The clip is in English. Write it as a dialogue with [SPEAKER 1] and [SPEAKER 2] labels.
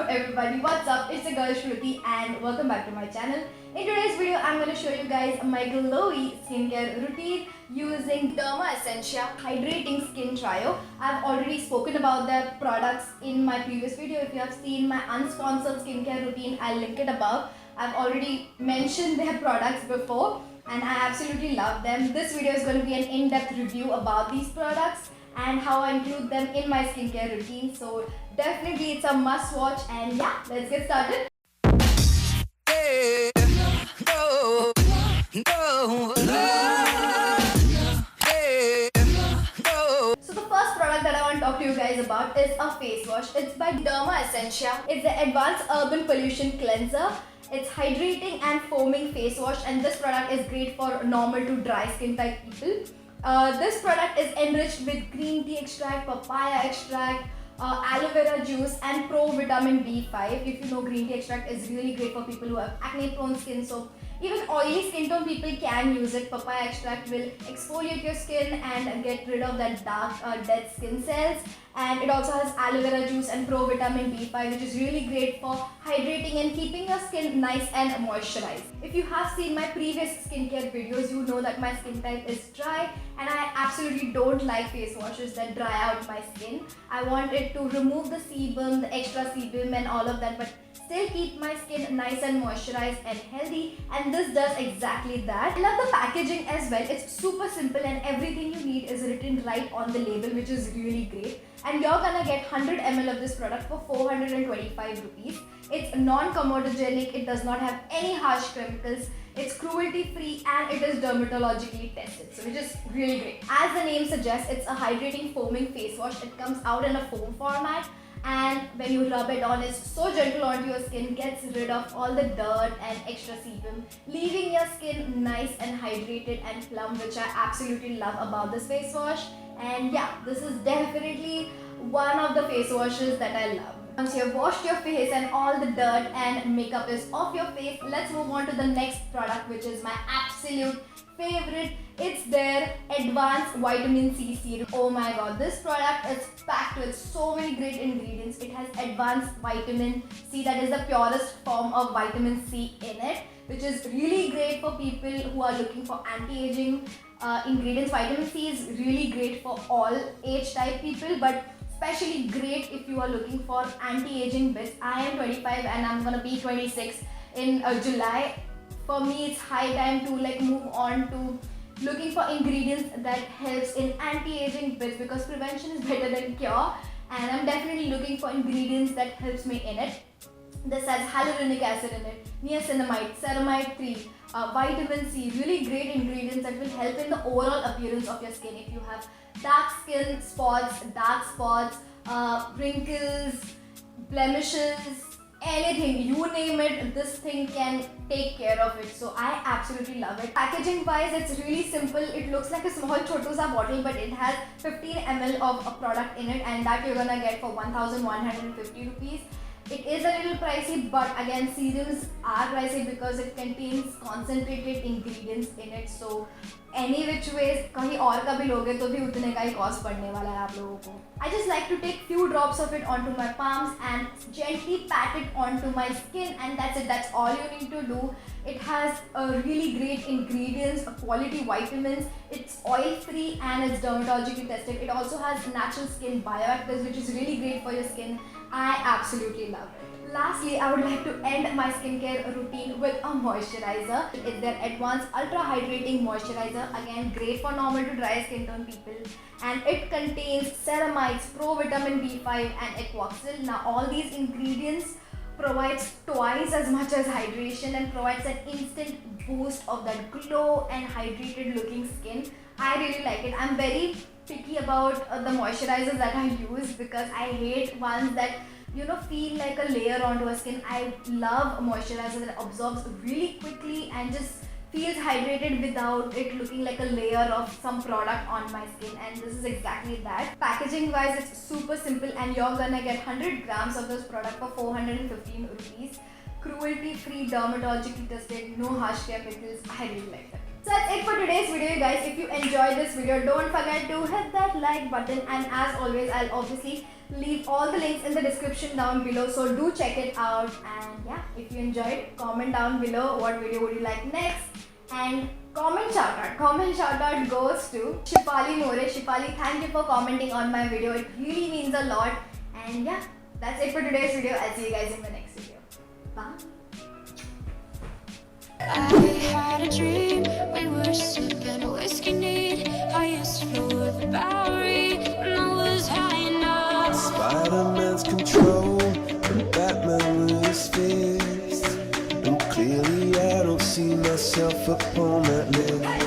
[SPEAKER 1] everybody, what's up? It's your girl Shruti and welcome back to my channel. In today's video, I'm going to show you guys my glowy skincare routine using Derma Essentia Hydrating Skin Trio. I've already spoken about their products in my previous video. If you have seen my unsponsored skincare routine, I'll link it above. I've already mentioned their products before and I absolutely love them. This video is going to be an in-depth review about these products and how I include them in my skincare routine. So definitely it's a must watch and yeah, let's get started. So the first product that I want to talk to you guys about is a face wash. It's by Derma Essentia. It's the Advanced Urban Pollution Cleanser. It's hydrating and foaming face wash and this product is great for normal to dry skin type people. This product is enriched with green tea extract, papaya extract, aloe vera juice and pro vitamin B5. If you know, green tea extract is really great for people who have acne prone skin, so even oily skin tone people can use it. Papaya extract will exfoliate your skin and get rid of that dark dead skin cells, and it also has aloe vera juice and pro vitamin B5, which is really great for hydrating and keeping your skin nice and moisturized. If you have seen my previous skincare videos, you know that my skin type is dry and I absolutely don't like face washes that dry out my skin. I want it to remove the sebum, the extra sebum and all of that, but still keep my skin nice and moisturized and healthy, and this does exactly that. I love the packaging as well. It's super simple and everything you need is written right on the label, which is really great. And you're gonna get 100 ml of this product for 425 rupees. It's non-comedogenic, it does not have any harsh chemicals, it's cruelty free and it is dermatologically tested, so which is really great. As the name suggests, it's a hydrating foaming face wash. It comes out in a foam format, and when you rub it on, it's so gentle onto your skin, gets rid of all the dirt and extra sebum, leaving your skin nice and hydrated and plump, which I absolutely love about this face wash. And yeah, this is definitely one of the face washes that I love. Once you have washed your face and all the dirt and makeup is off your face, let's move on to the next product, which is my absolute favorite. It's their Advanced Vitamin C Serum. Oh my god, this product is packed with so many great ingredients. It has advanced vitamin C, that is the purest form of vitamin C in it, which is really great for people who are looking for anti-aging ingredients. Vitamin C is really great for all age type people, but especially great if you are looking for anti-aging bits. I am 25 and I'm gonna be 26 in July. For me, it's high time to move on to looking for ingredients that helps in anti-aging bits, because prevention is better than cure, and I'm definitely looking for ingredients that helps me in it. This has hyaluronic acid in it, niacinamide, ceramide 3, vitamin C, really great ingredients that will help in the overall appearance of your skin. If you have dark skin spots, dark spots, wrinkles, blemishes, anything, you name it, this thing can take care of it. So I absolutely love it. Packaging wise, it's really simple. It looks like a small Chotuza bottle, but it has 15 ml of a product in it, and that you're gonna get for 1150 rupees. It is a little pricey, but again, serums are pricey because it contains concentrated ingredients in it. So any which ways, कहीं और का भी लोगे तो भी उतने का ही cost पड़ने वाला है आप लोगों को. I just like to take few drops of it onto my palms and gently pat it onto my skin, and that's it. That's all you need to do. It has really great ingredients, quality vitamins. It's oil free and it's dermatologically tested. It also has natural skin bioactives, which is really great for your skin. I absolutely love it. Lastly, I would like to end my skincare routine with a moisturizer. It's their Advanced Ultra Hydrating Moisturizer. Again, great for normal to dry skin tone people. And it contains ceramides, pro vitamin B5 and aquoxyl. Now all these ingredients provides twice as much as hydration and provides an instant boost of that glow and hydrated looking skin. I really like it. I'm very picky about the moisturizers that I use because I hate ones that feel like a layer onto a skin. I love a moisturizer that absorbs really quickly and just feels hydrated without it looking like a layer of some product on my skin, and this is exactly that. Packaging wise, it's super simple and you're gonna get 100 grams of this product for 415 rupees. Cruelty free, dermatologically tested, no harsh chemicals. I really like that. So that's it for today's video, you guys. If you enjoyed this video, don't forget to hit that like button, and as always, I'll obviously leave all the links in the description down below, so do check it out. And yeah, if you enjoyed, comment down below what video would you like next. And comment shout out goes to Shipali More. Shipali, thank you for commenting on my video. It really means a lot. And yeah, that's it for today's video. I'll see you guys in the next video. Bye.
[SPEAKER 2] I had a dream, we were sipping whiskey neat. I used to floor the Bowery when I was high enough.
[SPEAKER 3] Spider-Man's control and Batman with his fist. And clearly I don't see myself upon that list.